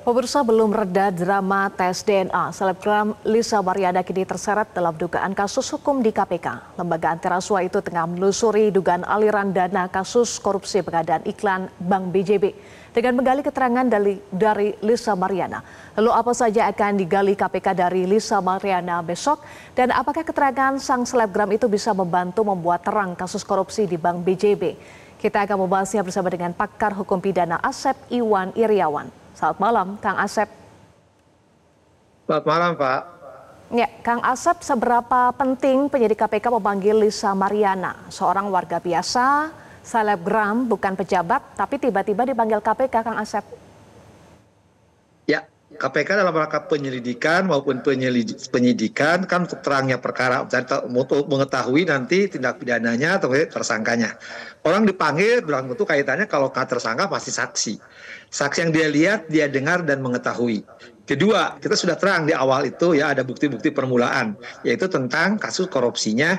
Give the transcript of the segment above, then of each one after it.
Pemirsa, belum reda drama tes DNA. Selebgram Lisa Mariana kini terseret dalam dugaan kasus hukum di KPK. Lembaga anti rasuah itu tengah menelusuri dugaan aliran dana kasus korupsi pengadaan iklan Bank BJB. Dengan menggali keterangan dari Lisa Mariana. Lalu apa saja akan digali KPK dari Lisa Mariana besok? Dan apakah keterangan sang selebgram itu bisa membantu membuat terang kasus korupsi di Bank BJB? Kita akan membahasnya bersama dengan pakar hukum pidana Asep Iwan Iriawan. Selamat malam, Kang Asep. Selamat malam, Pak. Ya, Kang Asep, seberapa penting penyidik KPK memanggil Lisa Mariana, seorang warga biasa, selebgram, bukan pejabat, tapi tiba-tiba dipanggil KPK, Kang Asep? Ya, KPK dalam rangka penyelidikan maupun penyidikan kan untuk terangnya perkara, untuk mengetahui nanti tindak pidananya atau tersangkanya. Orang dipanggil bilang tentu kaitannya kalau tersangka pasti saksi. Saksi yang dia lihat, dia dengar dan mengetahui. Kedua, kita sudah terang di awal itu ya ada bukti-bukti permulaan, yaitu tentang kasus korupsinya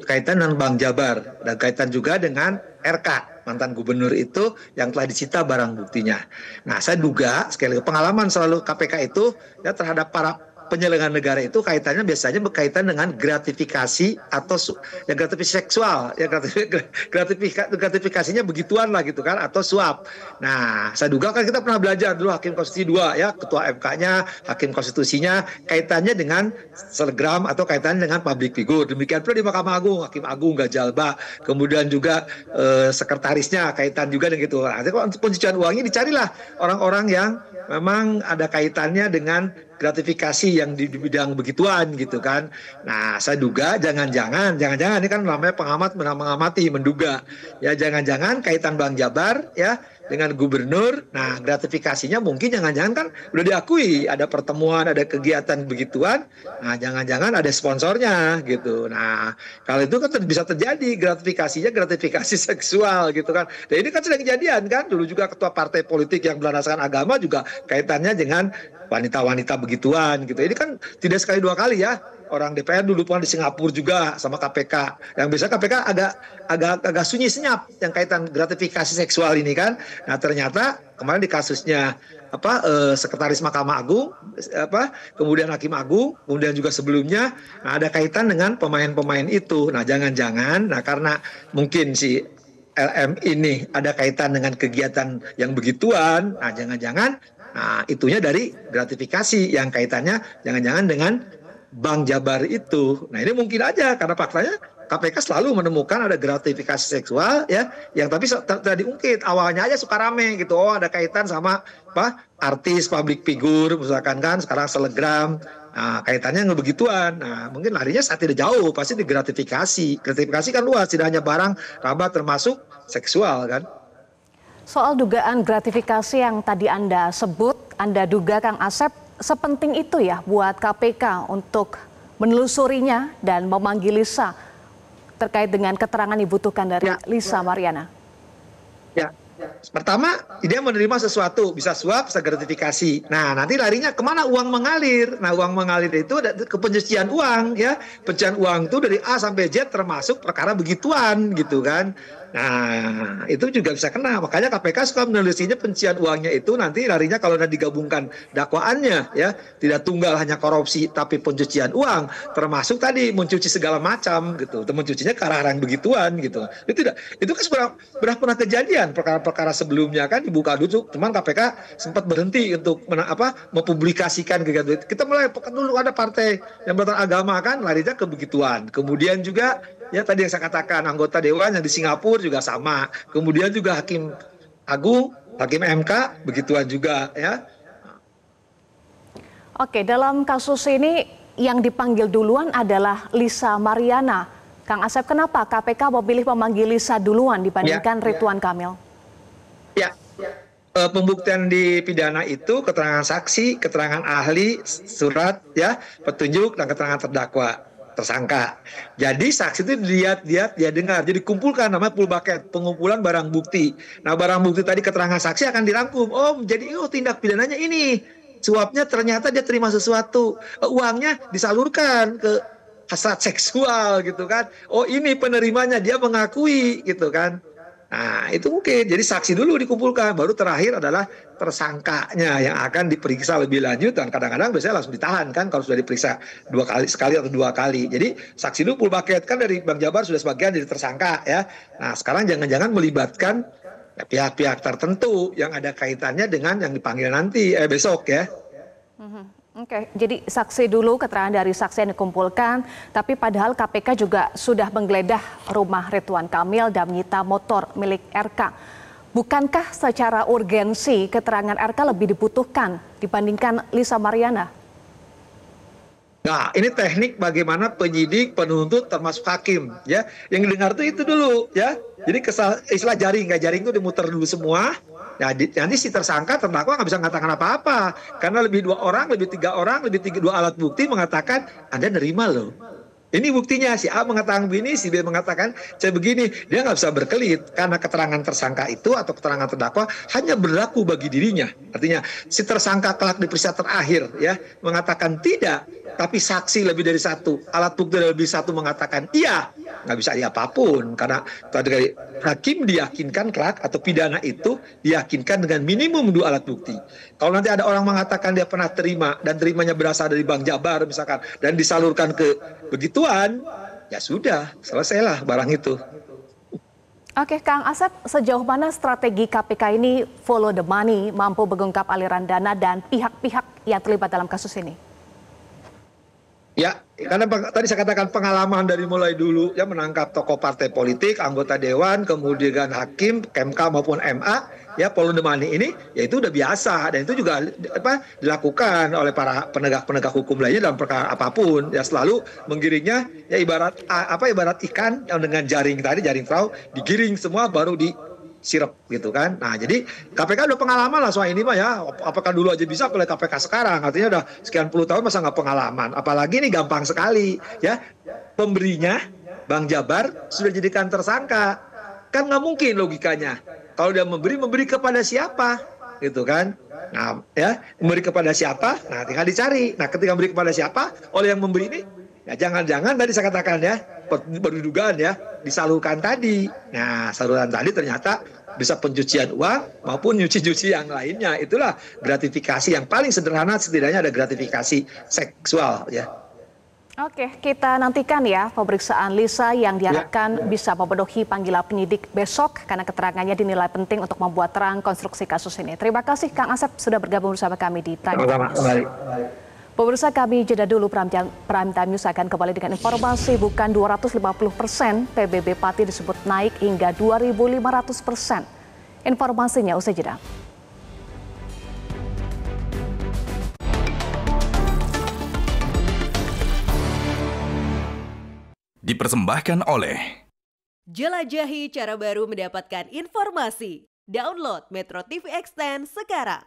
kaitan dengan Bank Jabar dan kaitan juga dengan RK, mantan gubernur itu yang telah disita barang buktinya. Nah, saya duga sekali lagi pengalaman selalu KPK itu ya terhadap para penyelenggara negara itu kaitannya biasanya berkaitan dengan gratifikasi atau ya gratifikasi seksual, ya gratifikasinya begituan lah gitu kan, atau suap. Nah, saya duga kan kita pernah belajar dulu Hakim Konstitusi 2 ya, ketua MK-nya, Hakim Konstitusinya kaitannya dengan selebgram atau kaitannya dengan public figure. Demikian pula di Mahkamah Agung, Hakim Agung Gajalba, kemudian juga sekretarisnya kaitan juga dengan gitu. Nah, kalau untuk pencucian uangnya dicarilah orang-orang yang memang ada kaitannya dengan gratifikasi yang di bidang begituan gitu kan. Nah, saya duga jangan-jangan ini kan namanya pengamat mengamati, menduga. Ya jangan-jangan kaitan Bank Jabar ya dengan gubernur. Nah, gratifikasinya mungkin jangan-jangan kan udah diakui ada pertemuan, ada kegiatan begituan. Nah, jangan-jangan ada sponsornya gitu. Nah, kalau itu kan bisa terjadi gratifikasinya gratifikasi seksual gitu kan. Dan ini kan sedang kejadian kan. Dulu juga ketua partai politik yang berlandaskan agama juga kaitannya dengan wanita-wanita begituan gitu. Ini kan tidak sekali dua kali ya. Orang DPR dulu pernah di Singapura juga sama KPK. Yang biasa KPK agak sunyi senyap yang kaitan gratifikasi seksual ini kan. Nah, ternyata kemarin di kasusnya Sekretaris Mahkamah Agung kemudian Hakim Agung, kemudian juga sebelumnya ada kaitan dengan pemain-pemain itu. Nah, jangan-jangan karena mungkin si LM ini ada kaitan dengan kegiatan yang begituan. Nah, jangan-jangan itunya dari gratifikasi yang kaitannya jangan-jangan dengan Bank Jabar itu. Nah, ini mungkin aja karena faktanya KPK selalu menemukan ada gratifikasi seksual ya yang tapi tidak diungkit. Awalnya aja suka rame gitu. Oh, ada kaitan sama artis public figure misalkan kan, sekarang selebgram. Nah, kaitannya nggak begituan. Nah, mungkin larinya saat tidak jauh pasti di gratifikasi. Gratifikasi kan luas, tidak hanya barang raba termasuk seksual kan. Soal dugaan gratifikasi yang tadi Anda sebut, Anda duga Kang Asep, sepenting itu ya buat KPK untuk menelusurinya dan memanggil Lisa terkait dengan keterangan dibutuhkan dari Lisa Mariana? Ya, pertama dia menerima sesuatu, bisa suap, bisa gratifikasi. Nah, nanti larinya kemana uang mengalir? Nah, uang mengalir itu ke pencucian uang ya. Pencucian uang itu dari A sampai Z termasuk perkara begituan gitu kan. Nah, itu juga bisa kena. Makanya KPK suka menelusinya pencucian uangnya itu nanti larinya kalau nanti digabungkan dakwaannya ya, tidak tunggal hanya korupsi tapi pencucian uang, termasuk tadi mencuci segala macam gitu. Mencucinya ke arah yang begituan gitu. Itu kan pernah kejadian perkara-perkara sebelumnya kan dibuka dulu, cuman KPK sempat berhenti untuk mempublikasikan kegiatan. Kita mulai dulu ada partai yang beragama agama kan larinya ke begituan. Kemudian juga ya tadi yang saya katakan anggota dewan yang di Singapura juga sama. Kemudian juga Hakim Agung, Hakim MK begituan juga ya. Oke, dalam kasus ini yang dipanggil duluan adalah Lisa Mariana. Kang Asep, kenapa KPK memilih memanggil Lisa duluan dibandingkan Ridwan Kamil? Ya, pembuktian di pidana itu keterangan saksi, keterangan ahli, surat ya, petunjuk dan keterangan terdakwa. Tersangka. Jadi saksi itu dia dengar. Jadi kumpulkan namanya full bucket, pengumpulan barang bukti. Nah, barang bukti tadi keterangan saksi akan dirangkum. Oh, jadi tindak pidananya ini. Suapnya ternyata dia terima sesuatu. Uangnya disalurkan ke hasrat seksual gitu kan. Oh, ini penerimanya, dia mengakui gitu kan. Nah, itu mungkin. Jadi saksi dulu dikumpulkan, baru terakhir adalah tersangkanya yang akan diperiksa lebih lanjut dan kadang-kadang biasanya langsung ditahan kan kalau sudah diperiksa sekali atau dua kali. Jadi saksi dulu full bucket kan dari Bang Jabar sudah sebagian jadi tersangka ya. Nah, sekarang jangan-jangan melibatkan pihak-pihak tertentu yang ada kaitannya dengan yang dipanggil nanti besok ya. Oke, jadi saksi dulu, keterangan dari saksi yang dikumpulkan, tapi padahal KPK juga sudah menggeledah rumah Ridwan Kamil dan menyita motor milik RK. Bukankah secara urgensi keterangan RK lebih dibutuhkan dibandingkan Lisa Mariana? Nah, ini teknik bagaimana penyidik, penuntut, termasuk hakim, ya. Yang didengar tuh itu dulu, ya. Jadi istilah jaring, nggak jaring itu dimuter dulu semua. Ya, nanti si tersangka, terdakwa nggak bisa mengatakan apa-apa. Karena lebih 2 orang, lebih 3 orang, lebih 2 alat bukti mengatakan, Anda nerima loh. Ini buktinya, si A mengatakan begini, si B mengatakan saya begini. Dia nggak bisa berkelit karena keterangan tersangka itu atau keterangan terdakwa hanya berlaku bagi dirinya. Artinya si tersangka kelak diperiksa terakhir ya mengatakan tidak, tapi saksi lebih dari 1, alat bukti lebih 1 mengatakan iya, nggak bisa apapun karena tadi hakim diyakinkan kelak atau pidana itu diyakinkan dengan minimum 2 alat bukti. Kalau nanti ada orang mengatakan dia pernah terima dan terimanya berasal dari Bang Jabar misalkan dan disalurkan ke begituan, ya sudah, selesailah barang itu. Oke, Kang Asep, sejauh mana strategi KPK ini follow the money, mampu mengungkap aliran dana dan pihak-pihak yang terlibat dalam kasus ini? Ya, karena tadi saya katakan pengalaman dari mulai dulu ya menangkap tokoh partai politik, anggota dewan, kemudian hakim, MK maupun MA, ya follow the money ini ya itu udah biasa dan itu juga dilakukan oleh para penegak hukum lainnya dalam perkara apapun ya selalu menggiringnya ya ibarat ikan yang dengan jaring tadi jaring perahu digiring semua baru sirep gitu kan. Nah jadi KPK udah pengalaman lah soal ini Pak ya. Apakah dulu aja bisa oleh KPK sekarang? Artinya udah sekian puluh tahun masa nggak pengalaman. Apalagi ini gampang sekali ya. Pemberinya Bang Jabar sudah jadikan tersangka. Kan nggak mungkin logikanya. Kalau dia memberi kepada siapa? Gitu kan. Nah ya memberi kepada siapa? Nah tinggal dicari. Nah ketika memberi kepada siapa? Oleh yang memberi ini ya jangan-jangan tadi saya katakan ya berdugaan ya disalurkan tadi. Nah saluran tadi ternyata bisa pencucian uang maupun nyuci-nyuci yang lainnya. Itulah gratifikasi yang paling sederhana, setidaknya ada gratifikasi seksual ya. Oke, kita nantikan ya pemeriksaan Lisa yang diharapkan bisa memenuhi panggilan penyidik besok karena keterangannya dinilai penting untuk membuat terang konstruksi kasus ini. Terima kasih Kang Asep sudah bergabung bersama kami di Prime News. Pemirsa, kami jeda dulu. Prime Time News akan kembali dengan informasi bukan 250%, PBB Pati disebut naik hingga 2.500%. Informasinya usai jeda. Dipersembahkan oleh Jelajahi cara baru mendapatkan informasi. Download Metro TV Extend sekarang.